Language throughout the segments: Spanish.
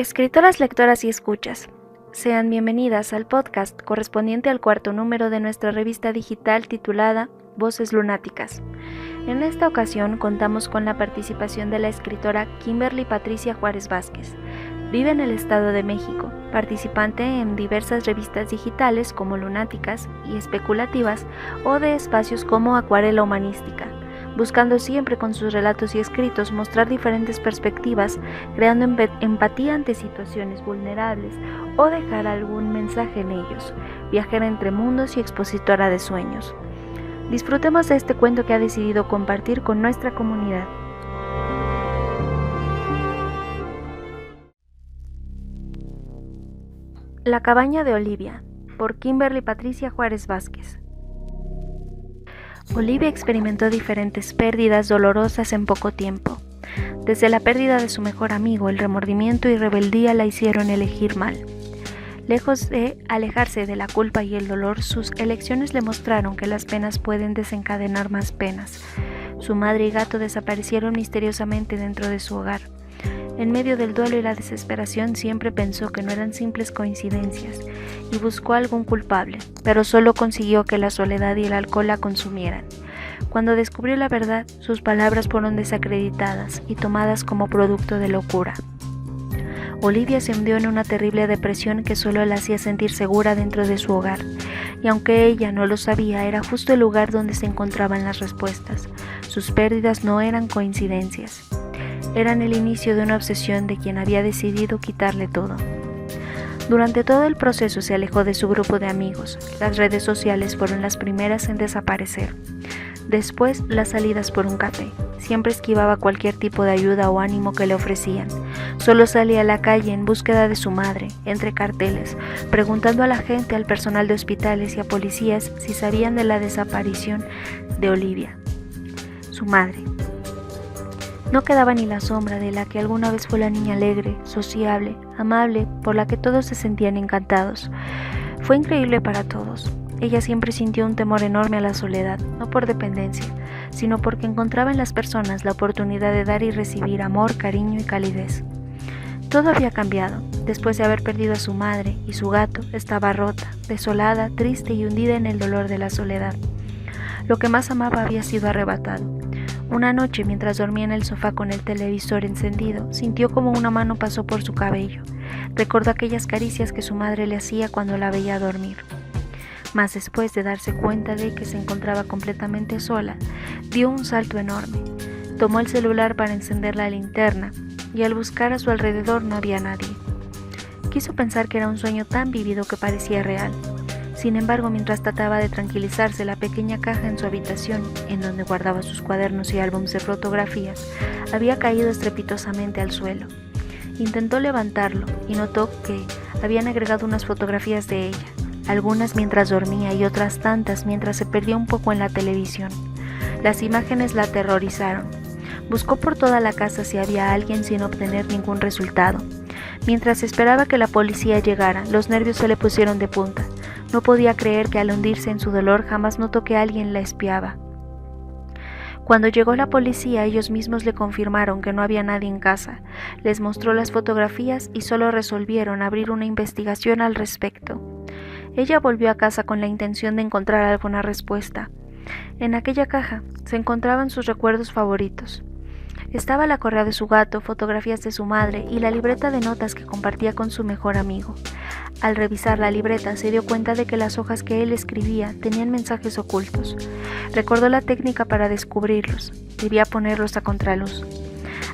Escritoras, lectoras y escuchas, sean bienvenidas al podcast correspondiente al cuarto número de nuestra revista digital titulada Voces Lunáticas. En esta ocasión contamos con la participación de la escritora Kimberly Patricia Juárez Vázquez. Vive en el Estado de México, participante en diversas revistas digitales como Lunáticas y Especulativas o de espacios como Acuarela Humanística, buscando siempre con sus relatos y escritos mostrar diferentes perspectivas, creando empatía ante situaciones vulnerables o dejar algún mensaje en ellos, viajera entre mundos y expositora de sueños. Disfrutemos de este cuento que ha decidido compartir con nuestra comunidad. La cabaña de Olivia, por Kimberly Patricia Juárez Vázquez. Olivia experimentó diferentes pérdidas dolorosas en poco tiempo. Desde la pérdida de su mejor amigo, el remordimiento y rebeldía la hicieron elegir mal. Lejos de alejarse de la culpa y el dolor, sus elecciones le mostraron que las penas pueden desencadenar más penas. Su madre y gato desaparecieron misteriosamente dentro de su hogar. En medio del duelo y la desesperación siempre pensó que no eran simples coincidencias y buscó algún culpable, pero solo consiguió que la soledad y el alcohol la consumieran. Cuando descubrió la verdad, sus palabras fueron desacreditadas y tomadas como producto de locura. Olivia se hundió en una terrible depresión que solo la hacía sentir segura dentro de su hogar, y aunque ella no lo sabía, era justo el lugar donde se encontraban las respuestas. Sus pérdidas no eran coincidencias. Eran el inicio de una obsesión de quien había decidido quitarle todo. Durante todo el proceso se alejó de su grupo de amigos. Las redes sociales fueron las primeras en desaparecer. Después, las salidas por un café. Siempre esquivaba cualquier tipo de ayuda o ánimo que le ofrecían. Solo salía a la calle en búsqueda de su madre, entre carteles, preguntando a la gente, al personal de hospitales y a policías si sabían de la desaparición de Olivia, su madre. No quedaba ni la sombra de la que alguna vez fue la niña alegre, sociable, amable, por la que todos se sentían encantados. Fue increíble para todos. Ella siempre sintió un temor enorme a la soledad, no por dependencia, sino porque encontraba en las personas la oportunidad de dar y recibir amor, cariño y calidez. Todo había cambiado. Después de haber perdido a su madre y su gato, estaba rota, desolada, triste y hundida en el dolor de la soledad. Lo que más amaba había sido arrebatado. Una noche, mientras dormía en el sofá con el televisor encendido, sintió como una mano pasó por su cabello. Recordó aquellas caricias que su madre le hacía cuando la veía dormir. Mas después de darse cuenta de que se encontraba completamente sola, dio un salto enorme. Tomó el celular para encender la linterna y al buscar a su alrededor no había nadie. Quiso pensar que era un sueño tan vívido que parecía real. Sin embargo, mientras trataba de tranquilizarse, la pequeña caja en su habitación, en donde guardaba sus cuadernos y álbumes de fotografías, había caído estrepitosamente al suelo. Intentó levantarlo y notó que habían agregado unas fotografías de ella, algunas mientras dormía y otras tantas mientras se perdía un poco en la televisión. Las imágenes la aterrorizaron. Buscó por toda la casa si había alguien sin obtener ningún resultado. Mientras esperaba que la policía llegara, los nervios se le pusieron de punta. No podía creer que al hundirse en su dolor jamás notó que alguien la espiaba. Cuando llegó la policía, ellos mismos le confirmaron que no había nadie en casa. Les mostró las fotografías y solo resolvieron abrir una investigación al respecto. Ella volvió a casa con la intención de encontrar alguna respuesta. En aquella caja se encontraban sus recuerdos favoritos. Estaba la correa de su gato, fotografías de su madre y la libreta de notas que compartía con su mejor amigo. Al revisar la libreta se dio cuenta de que las hojas que él escribía tenían mensajes ocultos. Recordó la técnica para descubrirlos. Debía ponerlos a contraluz.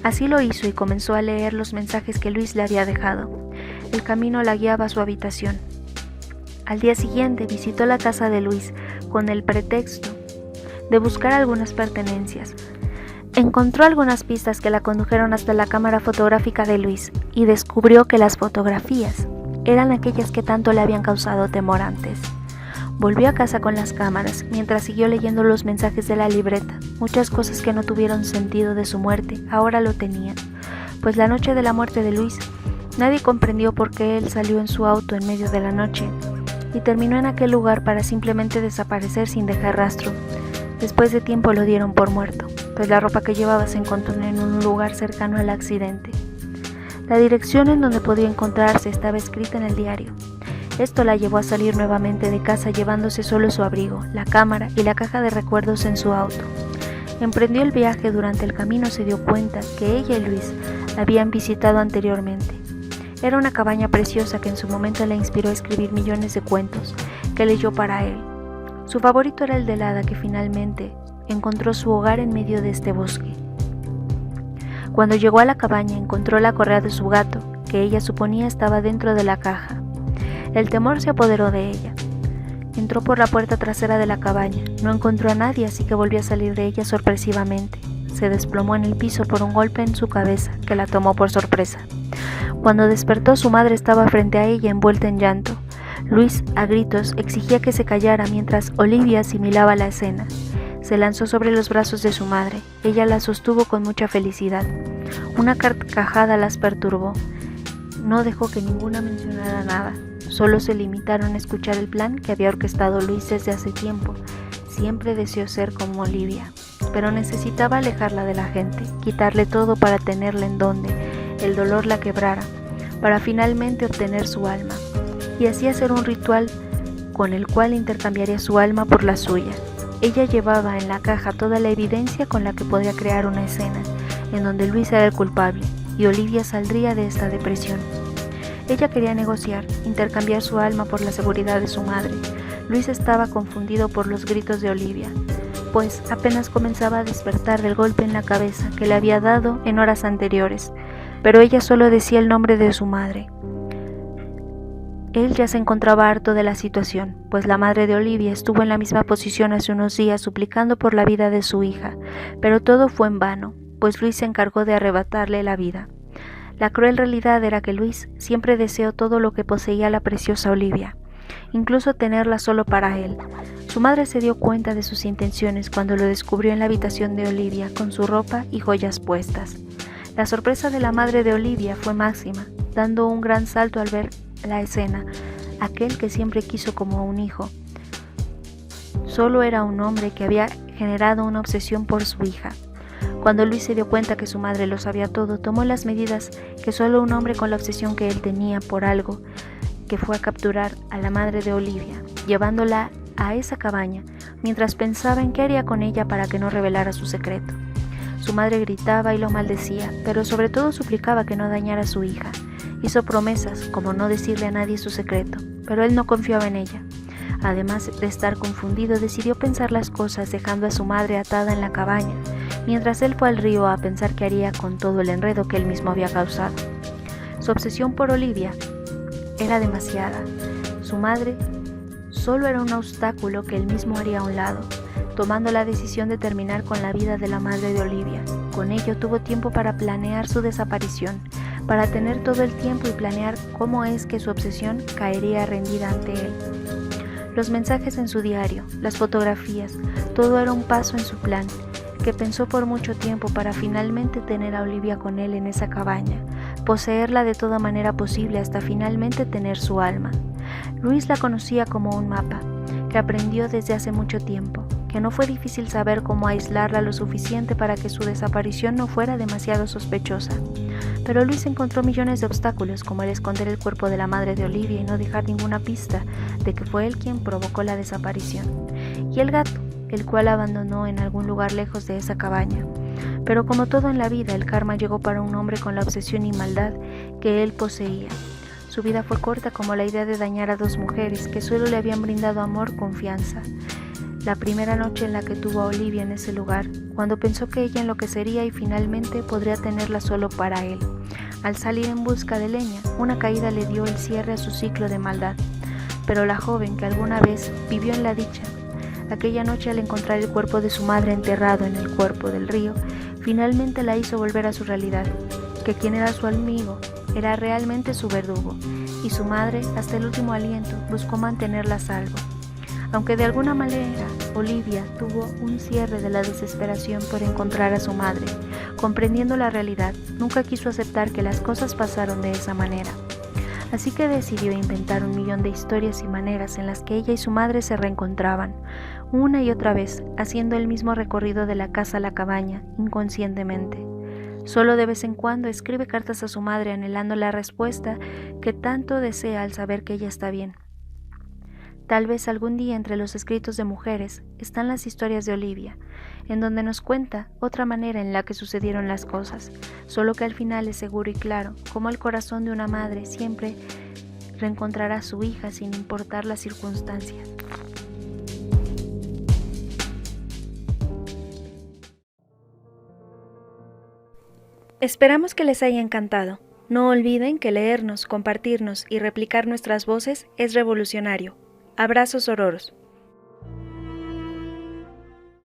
Así lo hizo y comenzó a leer los mensajes que Luis le había dejado. El camino la guiaba a su habitación. Al día siguiente visitó la casa de Luis con el pretexto de buscar algunas pertenencias. Encontró algunas pistas que la condujeron hasta la cámara fotográfica de Luis y descubrió que las fotografías eran aquellas que tanto le habían causado temor antes. Volvió a casa con las cámaras mientras siguió leyendo los mensajes de la libreta. Muchas cosas que no tuvieron sentido de su muerte ahora lo tenían, pues la noche de la muerte de Luis nadie comprendió por qué él salió en su auto en medio de la noche y terminó en aquel lugar para simplemente desaparecer sin dejar rastro. Después de tiempo lo dieron por muerto, pues la ropa que llevaba se encontró en un lugar cercano al accidente. La dirección en donde podía encontrarse estaba escrita en el diario. Esto la llevó a salir nuevamente de casa llevándose solo su abrigo, la cámara y la caja de recuerdos en su auto. Emprendió el viaje. Durante el camino se dio cuenta que ella y Luis habían visitado anteriormente. Era una cabaña preciosa que en su momento le inspiró a escribir millones de cuentos que leyó para él. Su favorito era el del hada que finalmente encontró su hogar en medio de este bosque. Cuando llegó a la cabaña encontró la correa de su gato, que ella suponía estaba dentro de la caja. El temor se apoderó de ella. Entró por la puerta trasera de la cabaña. No encontró a nadie, así que volvió a salir de ella sorpresivamente. Se desplomó en el piso por un golpe en su cabeza que la tomó por sorpresa. Cuando despertó, su madre estaba frente a ella envuelta en llanto. Luis, a gritos, exigía que se callara mientras Olivia asimilaba la escena. Se lanzó sobre los brazos de su madre. Ella la sostuvo con mucha felicidad. Una carcajada las perturbó. No dejó que ninguna mencionara nada. Solo se limitaron a escuchar el plan que había orquestado Luis desde hace tiempo. Siempre deseó ser como Olivia, pero necesitaba alejarla de la gente, quitarle todo para tenerla en donde el dolor la quebrara, para finalmente obtener su alma, y así hacer un ritual con el cual intercambiaría su alma por la suya. Ella llevaba en la caja toda la evidencia con la que podía crear una escena, en donde Luis era el culpable, y Olivia saldría de esta depresión. Ella quería negociar, intercambiar su alma por la seguridad de su madre. Luis estaba confundido por los gritos de Olivia, pues apenas comenzaba a despertar del golpe en la cabeza que le había dado en horas anteriores, pero ella solo decía el nombre de su madre. Él ya se encontraba harto de la situación, pues la madre de Olivia estuvo en la misma posición hace unos días suplicando por la vida de su hija, pero todo fue en vano, pues Luis se encargó de arrebatarle la vida. La cruel realidad era que Luis siempre deseó todo lo que poseía la preciosa Olivia, incluso tenerla solo para él. Su madre se dio cuenta de sus intenciones cuando lo descubrió en la habitación de Olivia con su ropa y joyas puestas. La sorpresa de la madre de Olivia fue máxima, dando un gran salto al ver la escena. Aquel que siempre quiso como un hijo solo era un hombre que había generado una obsesión por su hija. Cuando Luis se dio cuenta que su madre lo sabía todo, tomó las medidas que solo un hombre con la obsesión que él tenía por algo, que fue a capturar a la madre de Olivia, llevándola a esa cabaña, mientras pensaba en qué haría con ella para que no revelara su secreto. Su madre gritaba y lo maldecía, pero sobre todo suplicaba que no dañara a su hija. Hizo promesas, como no decirle a nadie su secreto, pero él no confiaba en ella. Además de estar confundido, decidió pensar las cosas dejando a su madre atada en la cabaña, mientras él fue al río a pensar qué haría con todo el enredo que él mismo había causado. Su obsesión por Olivia era demasiada. Su madre solo era un obstáculo que él mismo haría a un lado, tomando la decisión de terminar con la vida de la madre de Olivia. Con ello tuvo tiempo para planear su desaparición, para tener todo el tiempo y planear cómo es que su obsesión caería rendida ante él. Los mensajes en su diario, las fotografías, todo era un paso en su plan, que pensó por mucho tiempo para finalmente tener a Olivia con él en esa cabaña, poseerla de toda manera posible hasta finalmente tener su alma. Luis la conocía como un mapa, que aprendió desde hace mucho tiempo, que no fue difícil saber cómo aislarla lo suficiente para que su desaparición no fuera demasiado sospechosa. Pero Luis encontró millones de obstáculos, como el esconder el cuerpo de la madre de Olivia y no dejar ninguna pista de que fue él quien provocó la desaparición. Y el gato, el cual abandonó en algún lugar lejos de esa cabaña. Pero como todo en la vida, el karma llegó para un hombre con la obsesión y maldad que él poseía. Su vida fue corta como la idea de dañar a dos mujeres que solo le habían brindado amor, confianza. La primera noche en la que tuvo a Olivia en ese lugar, cuando pensó que ella enloquecería y finalmente podría tenerla solo para él. Al salir en busca de leña, una caída le dio el cierre a su ciclo de maldad. Pero la joven que alguna vez vivió en la dicha, aquella noche al encontrar el cuerpo de su madre enterrado en el cuerpo del río, finalmente la hizo volver a su realidad, que quien era su amigo era realmente su verdugo, y su madre, hasta el último aliento, buscó mantenerla a salvo. Aunque de alguna manera Olivia tuvo un cierre de la desesperación por encontrar a su madre, comprendiendo la realidad, nunca quiso aceptar que las cosas pasaron de esa manera. Así que decidió inventar 1.000.000 de historias y maneras en las que ella y su madre se reencontraban, una y otra vez, haciendo el mismo recorrido de la casa a la cabaña, inconscientemente. Solo de vez en cuando escribe cartas a su madre anhelando la respuesta que tanto desea al saber que ella está bien. Tal vez algún día entre los escritos de mujeres están las historias de Olivia, en donde nos cuenta otra manera en la que sucedieron las cosas, solo que al final es seguro y claro cómo el corazón de una madre siempre reencontrará a su hija sin importar las circunstancias. Esperamos que les haya encantado. No olviden que leernos, compartirnos y replicar nuestras voces es revolucionario. Abrazos ororos.